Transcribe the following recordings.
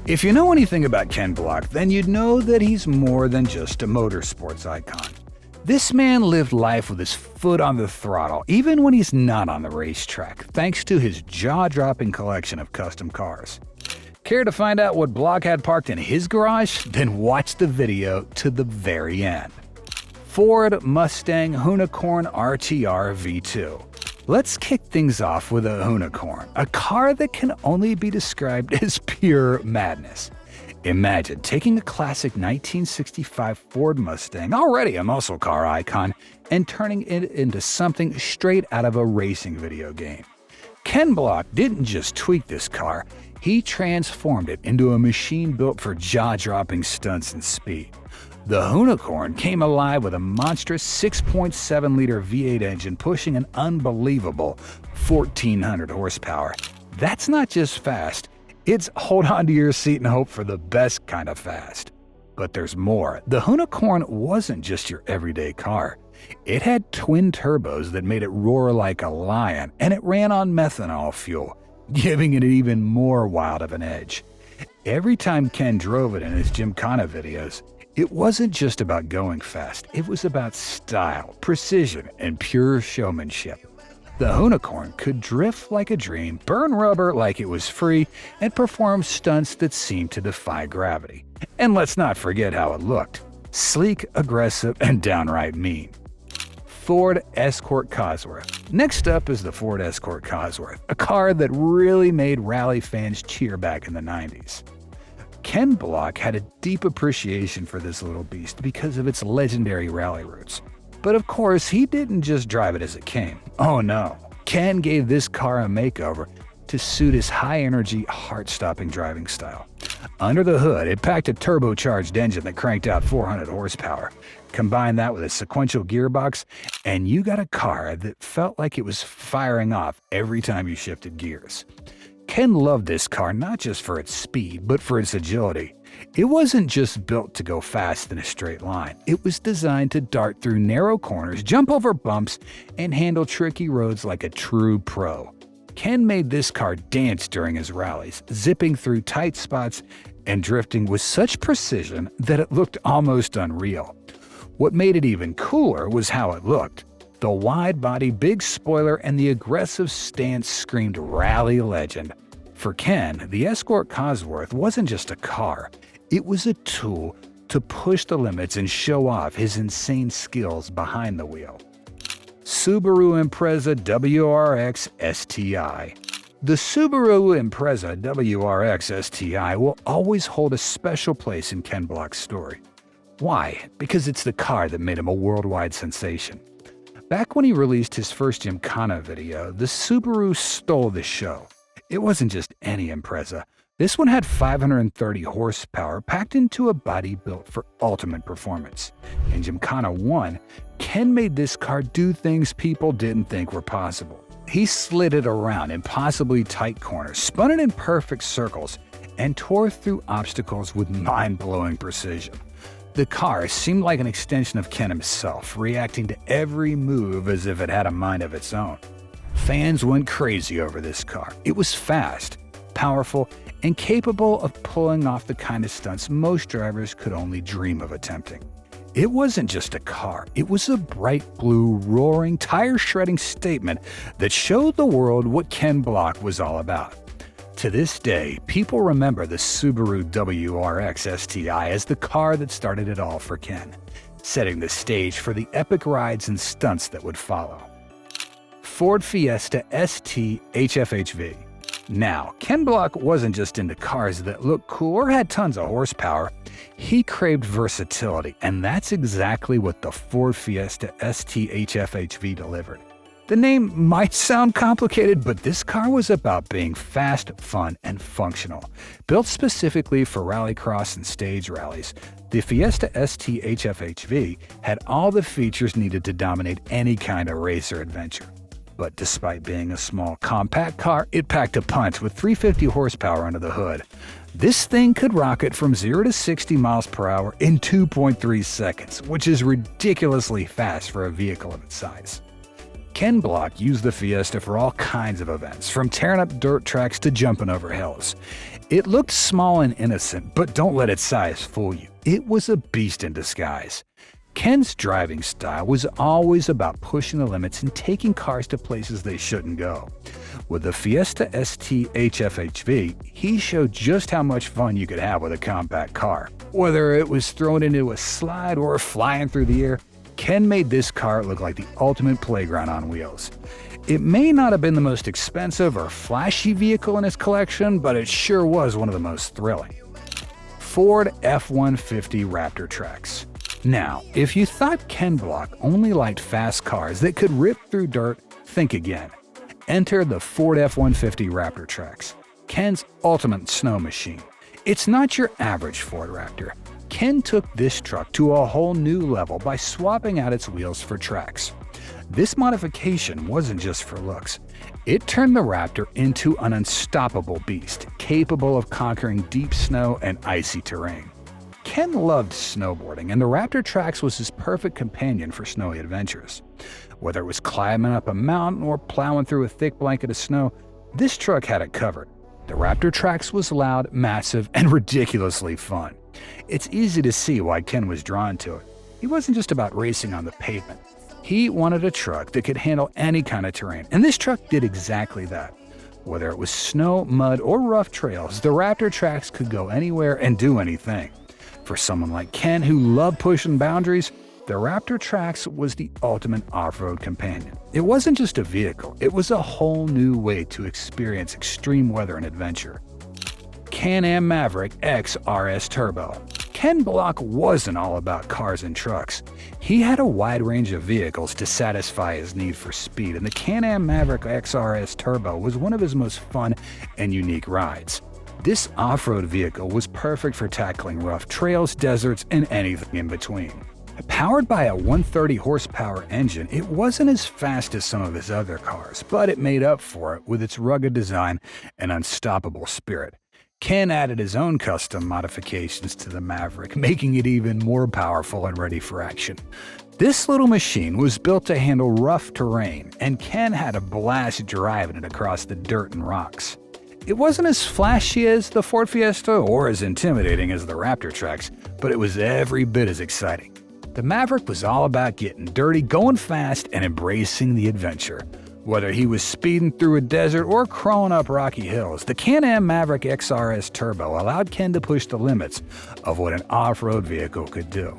If you know anything about Ken Block, then you'd know that he's more than just a motorsports icon. This man lived life with his foot on the throttle, even when he's not on the racetrack, thanks to his jaw-dropping collection of custom cars. Care to find out what Block had parked in his garage? Then watch the video to the very end. Ford Mustang Unicorn RTR V2. Let's kick things off with a unicorn, a car that can only be described as pure madness. Imagine taking a classic 1965 Ford Mustang, already a muscle car icon, and turning it into something straight out of a racing video game. Ken Block didn't just tweak this car, he transformed it into a machine built for jaw-dropping stunts and speed. The Unicorn came alive with a monstrous 6.7-liter V8 engine pushing an unbelievable 1,400 horsepower. That's not just fast, it's hold on to your seat and hope for the best kind of fast. But there's more. The Unicorn wasn't just your everyday car. It had twin turbos that made it roar like a lion, and it ran on methanol fuel, giving it even more wild of an edge. Every time Ken drove it in his gymkhana videos, it wasn't just about going fast, it was about style, precision, and pure showmanship. The Unicorn could drift like a dream, burn rubber like it was free, and perform stunts that seemed to defy gravity. And let's not forget how it looked. Sleek, aggressive, and downright mean. Ford Escort Cosworth. Next up is the Ford Escort Cosworth, a car that really made rally fans cheer back in the 90s. Ken Block had a deep appreciation for this little beast because of its legendary rally roots. But of course, he didn't just drive it as it came. Oh no, Ken gave this car a makeover to suit his high-energy, heart-stopping driving style. Under the hood, it packed a turbocharged engine that cranked out 400 horsepower. Combine that with a sequential gearbox, and you got a car that felt like it was firing off every time you shifted gears. Ken loved this car not just for its speed, but for its agility. It wasn't just built to go fast in a straight line. It was designed to dart through narrow corners, jump over bumps, and handle tricky roads like a true pro. Ken made this car dance during his rallies, zipping through tight spots and drifting with such precision that it looked almost unreal. What made it even cooler was how it looked. The wide body, big spoiler, and the aggressive stance screamed rally legend. For Ken, the Escort Cosworth wasn't just a car. It was a tool to push the limits and show off his insane skills behind the wheel. Subaru Impreza WRX STI. The Subaru Impreza WRX STI will always hold a special place in Ken Block's story. Why? Because it's the car that made him a worldwide sensation. Back when he released his first Gymkhana video, the Subaru stole the show. It wasn't just any Impreza. This one had 530 horsepower packed into a body built for ultimate performance. In Gymkhana 1, Ken made this car do things people didn't think were possible. He slid it around impossibly tight corners, spun it in perfect circles, and tore through obstacles with mind-blowing precision. The car seemed like an extension of Ken himself, reacting to every move as if it had a mind of its own. Fans went crazy over this car. It was fast, powerful, and capable of pulling off the kind of stunts most drivers could only dream of attempting. It wasn't just a car, it was a bright blue, roaring, tire-shredding statement that showed the world what Ken Block was all about. To this day, people remember the Subaru WRX STI as the car that started it all for Ken, setting the stage for the epic rides and stunts that would follow. Ford Fiesta ST HFHV. Now, Ken Block wasn't just into cars that looked cool or had tons of horsepower. He craved versatility, and that's exactly what the Ford Fiesta ST HFHV delivered. The name might sound complicated, but this car was about being fast, fun, and functional. Built specifically for rallycross and stage rallies, the Fiesta ST HFHV had all the features needed to dominate any kind of race or adventure. But despite being a small, compact car, it packed a punch with 350 horsepower under the hood. This thing could rocket from 0 to 60 miles per hour in 2.3 seconds, which is ridiculously fast for a vehicle of its size. Ken Block used the Fiesta for all kinds of events, from tearing up dirt tracks to jumping over hills. It looked small and innocent, but don't let its size fool you. It was a beast in disguise. Ken's driving style was always about pushing the limits and taking cars to places they shouldn't go. With the Fiesta ST HFHV, he showed just how much fun you could have with a compact car. Whether it was thrown into a slide or flying through the air, Ken made this car look like the ultimate playground on wheels. It may not have been the most expensive or flashy vehicle in his collection, but it sure was one of the most thrilling. Ford F-150 Raptor Tracks. Now, if you thought Ken Block only liked fast cars that could rip through dirt, think again. Enter the Ford F-150 Raptor Tracks, Ken's ultimate snow machine. It's not your average Ford Raptor. Ken took this truck to a whole new level by swapping out its wheels for tracks. This modification wasn't just for looks. It turned the Raptor into an unstoppable beast, capable of conquering deep snow and icy terrain. Ken loved snowboarding, and the Raptor Tracks was his perfect companion for snowy adventures. Whether it was climbing up a mountain or plowing through a thick blanket of snow, this truck had it covered. The Raptor Tracks was loud, massive, and ridiculously fun. It's easy to see why Ken was drawn to it. He wasn't just about racing on the pavement. He wanted a truck that could handle any kind of terrain, and this truck did exactly that. Whether it was snow, mud, or rough trails, the Raptor Tracks could go anywhere and do anything. For someone like Ken who loved pushing boundaries, the Raptor Tracks was the ultimate off-road companion. It wasn't just a vehicle, it was a whole new way to experience extreme weather and adventure. Can-Am Maverick X RS Turbo. Ken Block wasn't all about cars and trucks. He had a wide range of vehicles to satisfy his need for speed, and the Can-Am Maverick X RS Turbo was one of his most fun and unique rides. This off-road vehicle was perfect for tackling rough trails, deserts, and anything in between. Powered by a 130 horsepower engine, it wasn't as fast as some of his other cars, but it made up for it with its rugged design and unstoppable spirit. Ken added his own custom modifications to the Maverick, making it even more powerful and ready for action. This little machine was built to handle rough terrain, and Ken had a blast driving it across the dirt and rocks. It wasn't as flashy as the Ford Fiesta or as intimidating as the Raptor Tracks, but it was every bit as exciting. The Maverick was all about getting dirty, going fast, and embracing the adventure. Whether he was speeding through a desert or crawling up rocky hills, the Can-Am Maverick XRS Turbo allowed Ken to push the limits of what an off-road vehicle could do.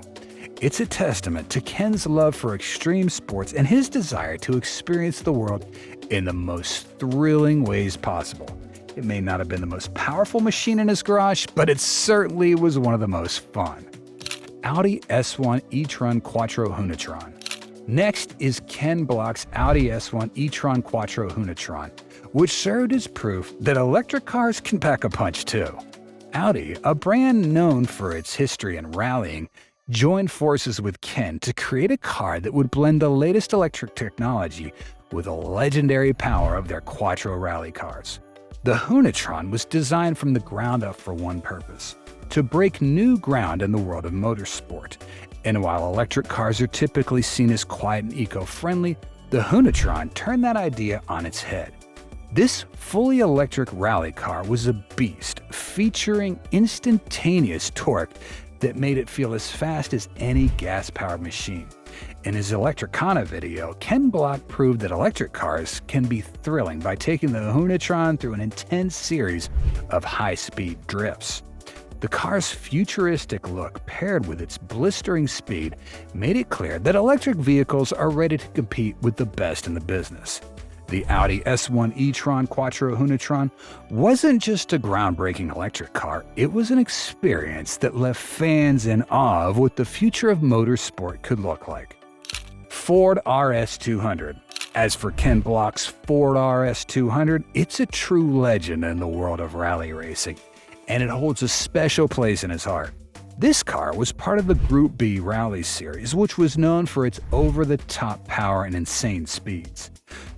It's a testament to Ken's love for extreme sports and his desire to experience the world in the most thrilling ways possible. It may not have been the most powerful machine in his garage, but it certainly was one of the most fun. Audi S1 e-tron Quattro Hunitron. Next is Ken Block's Audi S1 e-tron Quattro Hunitron, which served as proof that electric cars can pack a punch too. Audi, a brand known for its history in rallying, joined forces with Ken to create a car that would blend the latest electric technology with the legendary power of their Quattro rally cars. The Hunitron was designed from the ground up for one purpose: to break new ground in the world of motorsport. And while electric cars are typically seen as quiet and eco-friendly, the Hunitron turned that idea on its head. This fully electric rally car was a beast, featuring instantaneous torque that made it feel as fast as any gas-powered machine. In his gymkhana video, Ken Block proved that electric cars can be thrilling by taking the Hunitron through an intense series of high-speed drifts. The car's futuristic look, paired with its blistering speed, made it clear that electric vehicles are ready to compete with the best in the business. The Audi S1 e-tron Quattro Hunitron wasn't just a groundbreaking electric car, it was an experience that left fans in awe of what the future of motorsport could look like. Ford RS200. As for Ken Block's Ford RS200, it's a true legend in the world of rally racing, and it holds a special place in his heart. This car was part of the Group B Rally Series, which was known for its over-the-top power and insane speeds.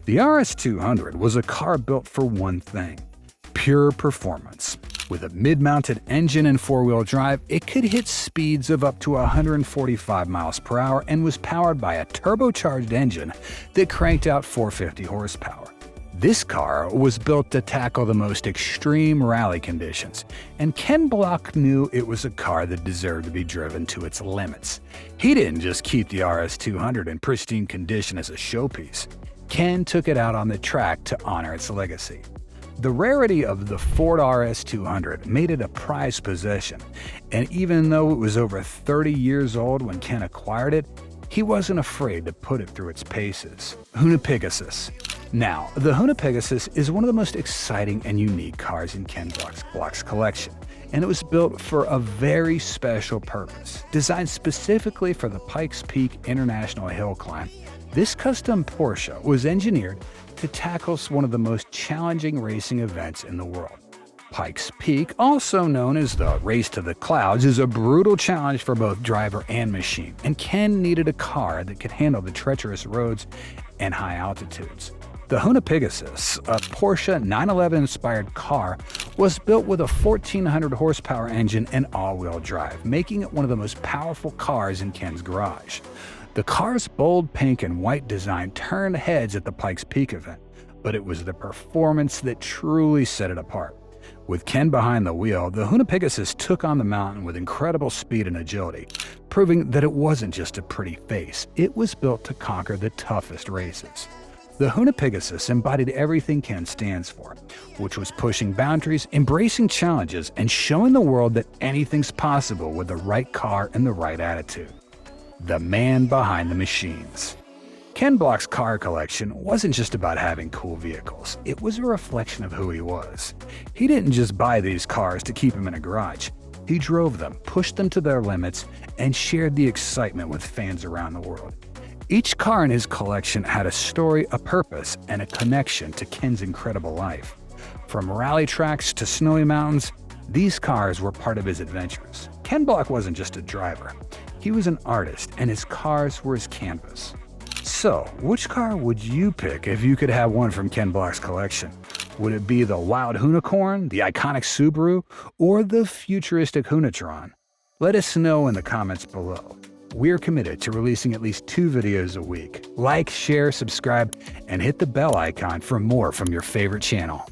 The RS200 was a car built for one thing: pure performance. With a mid-mounted engine and four-wheel drive, it could hit speeds of up to 145 miles per hour and was powered by a turbocharged engine that cranked out 450 horsepower. This car was built to tackle the most extreme rally conditions, and Ken Block knew it was a car that deserved to be driven to its limits. He didn't just keep the RS200 in pristine condition as a showpiece. Ken took it out on the track to honor its legacy. The rarity of the Ford RS200 made it a prized possession, and even though it was over 30 years old when Ken acquired it, he wasn't afraid to put it through its paces. Pegasus. Now, the Pegasus is one of the most exciting and unique cars in Ken Block's collection, and it was built for a very special purpose. Designed specifically for the Pikes Peak International Hill Climb, this custom Porsche was engineered to tackle one of the most challenging racing events in the world. Pikes Peak, also known as the Race to the Clouds, is a brutal challenge for both driver and machine, and Ken needed a car that could handle the treacherous roads and high altitudes. The Pegasus, a Porsche 911-inspired car, was built with a 1,400 horsepower engine and all-wheel drive, making it one of the most powerful cars in Ken's garage. The car's bold pink and white design turned heads at the Pikes Peak event, but it was the performance that truly set it apart. With Ken behind the wheel, the Pegasus took on the mountain with incredible speed and agility, proving that it wasn't just a pretty face, it was built to conquer the toughest races. The Pegasus embodied everything Ken stands for, which was pushing boundaries, embracing challenges, and showing the world that anything's possible with the right car and the right attitude. The man behind the machines. Ken Block's car collection wasn't just about having cool vehicles, it was a reflection of who he was. He didn't just buy these cars to keep them in a garage. He drove them, pushed them to their limits, and shared the excitement with fans around the world. Each car in his collection had a story, a purpose, and a connection to Ken's incredible life. From rally tracks to snowy mountains, these cars were part of his adventures. Ken Block wasn't just a driver. He was an artist, and his cars were his canvas. So, which car would you pick if you could have one from Ken Block's collection? Would it be the wild Unicorn, the iconic Subaru, or the futuristic Hunatron? Let us know in the comments below. We're committed to releasing at least 2 videos a week. Like, share, subscribe, and hit the bell icon for more from your favorite channel.